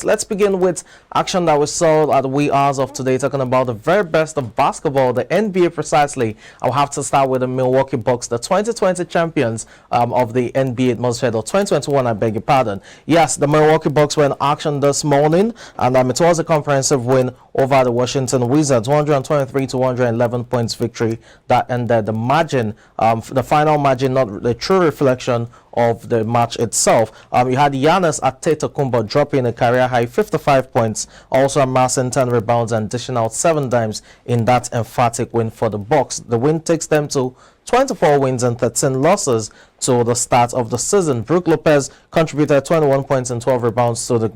Let's begin with action that we saw at the wee hours of today, talking about the very best of basketball, the NBA precisely. I'll have to start with the Milwaukee Bucks, the 2020 champions of the NBA atmosphere, or 2021, I beg your pardon. Yes, the Milwaukee Bucks were in action this morning, and it was a comprehensive win over the Washington Wizards, 123 to 111 points victory that ended the margin, the final margin, not the true reflection of the match itself. You had Giannis Antetokounmpo dropping a career-high 55 points, also amassing 10 rebounds and dishing out 7 dimes in that emphatic win for the Bucks. The win takes them to 24 wins and 13 losses to the start of the season. Brook Lopez contributed 21 points and 12 rebounds to the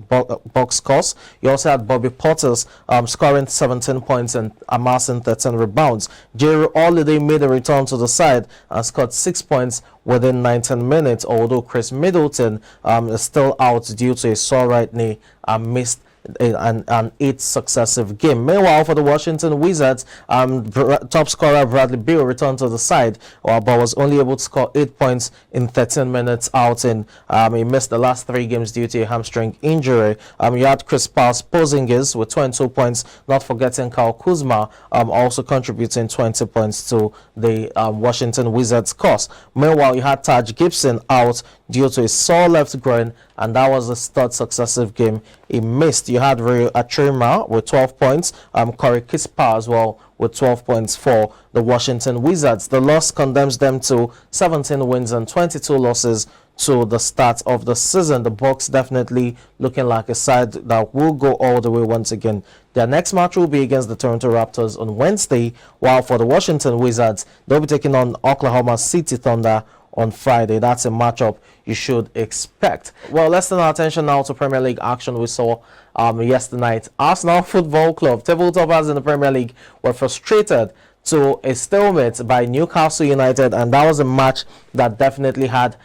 Bucks' cause. You also had Bobby Portis scoring 17 points and amassing 13 rebounds. Jerry Holiday made a return to the side and scored 6 points within 19 minutes, although Chris Middleton is still out due to a sore right knee and missed an 8th successive game. Meanwhile, for the Washington Wizards, top scorer Bradley Beal returned to the side, but was only able to score 8 points in 13 minutes outing. He missed the last 3 games due to a hamstring injury. You had Kristaps Porzingis with 22 points, not forgetting Kyle Kuzma also contributing 20 points to the Washington Wizards' cause. Meanwhile, you had Taj Gibson out due to a sore left groin, and that was the 3rd successive game he missed. You had Rio Achirima with 12 points, Corey Kispert as well with 12 points for the Washington Wizards. The loss condemns them to 17 wins and 22 losses to the start of the season. The Bucks definitely looking like a side that will go all the way once again. Their next match will be against the Toronto Raptors on Wednesday, while for the Washington Wizards, they'll be taking on Oklahoma City Thunder on Friday. That's a matchup you should expect. Well, let's turn our attention now to Premier League action we saw yesterday night. Arsenal Football Club, table toppers in the Premier League, were frustrated to a stalemate by Newcastle United, and that was a match that definitely had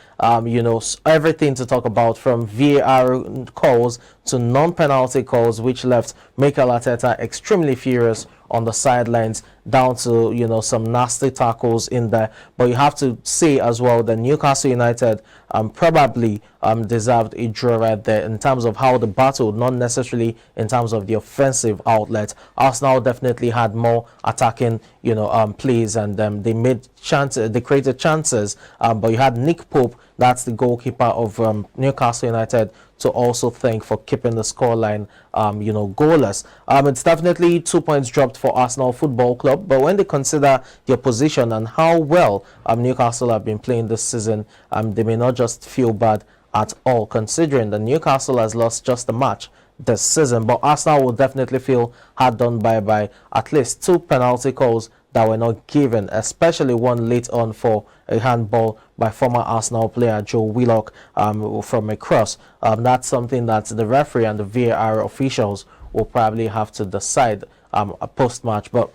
everything to talk about, from VAR calls to non-penalty calls, which left Mikel Arteta extremely furious on the sidelines, down to some nasty tackles in there. But you have to say as well that Newcastle United probably deserved a draw right there in terms of how the battle, not necessarily in terms of the offensive outlet. Arsenal definitely had more attacking plays, and they made chances, they created chances, but you had Nick Pope, that's the goalkeeper of Newcastle United, to also thank for keeping the scoreline goalless. It's definitely 2 points dropped for Arsenal Football Club, but when they consider their position and how well Newcastle have been playing this season, they may not just feel bad at all, considering that Newcastle has lost just a match this season. But Arsenal will definitely feel hard done by at least 2 penalty calls that were not given, especially one late on for a handball by former Arsenal player Joe Willock from a cross. That's something that the referee and the VAR officials will probably have to decide post-match. But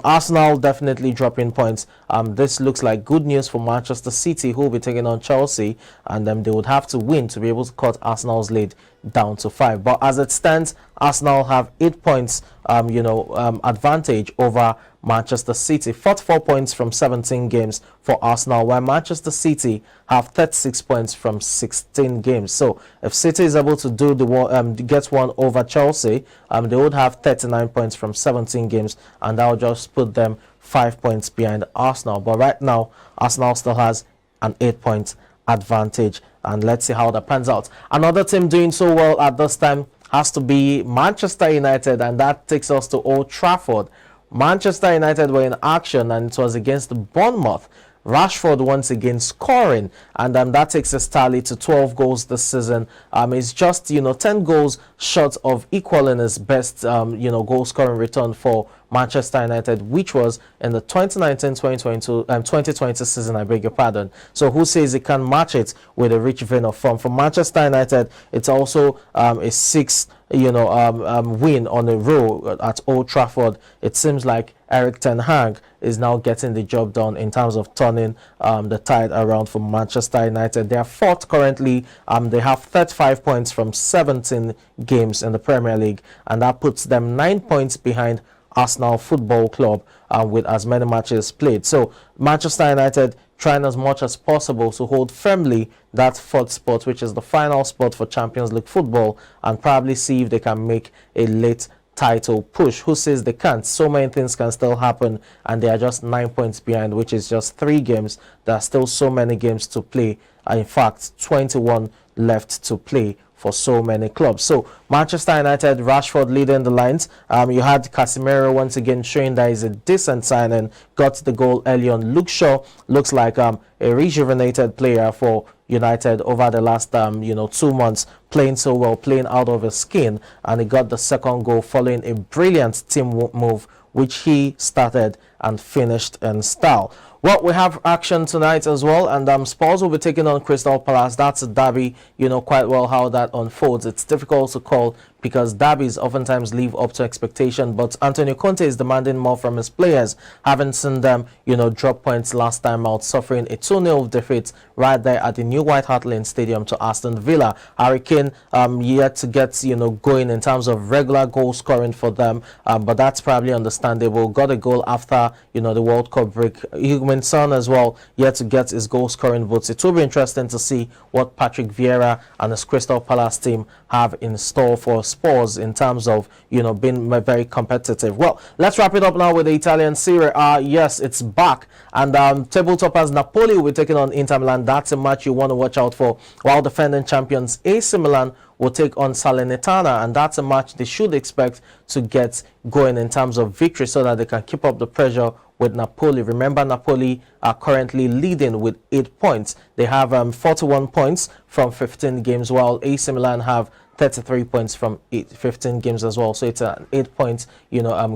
Arsenal definitely dropping points. This looks like good news for Manchester City, who will be taking on Chelsea, and they would have to win to be able to cut Arsenal's lead down to 5. But as it stands, Arsenal have 8 points advantage over Manchester City, 44 points from 17 games for Arsenal, while Manchester City have 36 points from 16 games. So if City is able to do the get one over Chelsea, they would have 39 points from 17 games, and that will just put them 5 points behind Arsenal. But right now, Arsenal still has an 8-point advantage, and let's see how that pans out. Another team doing so well at this time has to be Manchester United, and that takes us to Old Trafford. Manchester United were in action, and it was against Bournemouth. Rashford once again scoring, and that takes his tally to 12 goals this season. It's just 10 goals short of equaling his best goal scoring return for Manchester United, which was in the 2019-2020 season, I beg your pardon. So who says he can match it with a rich vein of form? For Manchester United, it's also a 6th win on a row at Old Trafford. It seems like Eric Ten Hag is now getting the job done in terms of turning the tide around for Manchester United. They are 4th currently. They have 35 points from 17 games in the Premier League, and that puts them 9 points behind Arsenal Football Club with as many matches played. So Manchester United trying as much as possible to hold firmly that fourth spot, which is the final spot for Champions League football, and probably see if they can make a late title push. Who says they can't? So many things can still happen, and they are just 9 points behind, which is just 3 games. There are still so many games to play. In fact, 21 left to play for so many clubs. So Manchester United, Rashford leading the lines. You had Casemiro once again showing that he's a decent signing. Got the goal early on. Luke Shaw looks like a rejuvenated player for United over the last 2 months, playing so well, playing out of his skin, and he got the second goal following a brilliant team move which he started and finished in style. Well, we have action tonight as well, and Spurs will be taking on Crystal Palace. That's a derby. You know quite well how that unfolds. It's difficult to call because derbies oftentimes live up to expectation, but Antonio Conte is demanding more from his players. Haven't seen them, drop points last time out, suffering a 2-0 defeat right there at the new White Hart Lane Stadium to Aston Villa. Harry Kane yet to get, going in terms of regular goal scoring for them, but that's probably understandable. Got a goal after, the World Cup break. Heung-min Son as well, yet to get his goal scoring boots. It will be interesting to see what Patrick Vieira and his Crystal Palace team have in store for Spurs in terms of, being very competitive. Well, let's wrap it up now with the Italian Serie A. Yes, it's back, and table toppers Napoli will be taking on Inter Milan. That's a match you want to watch out for, while defending champions AC Milan will take on Salernitana, and that's a match they should expect to get going in terms of victory so that they can keep up the pressure with Napoli. Remember, Napoli are currently leading with 8 points. They have 41 points from 15 games, while AC Milan have 33 points from 15 games as well. So it's an 8-point,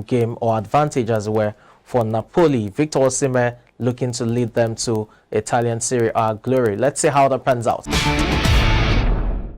game or advantage, as it were, for Napoli. Victor Osimhen looking to lead them to Italian Serie A glory. Let's see how that pans out.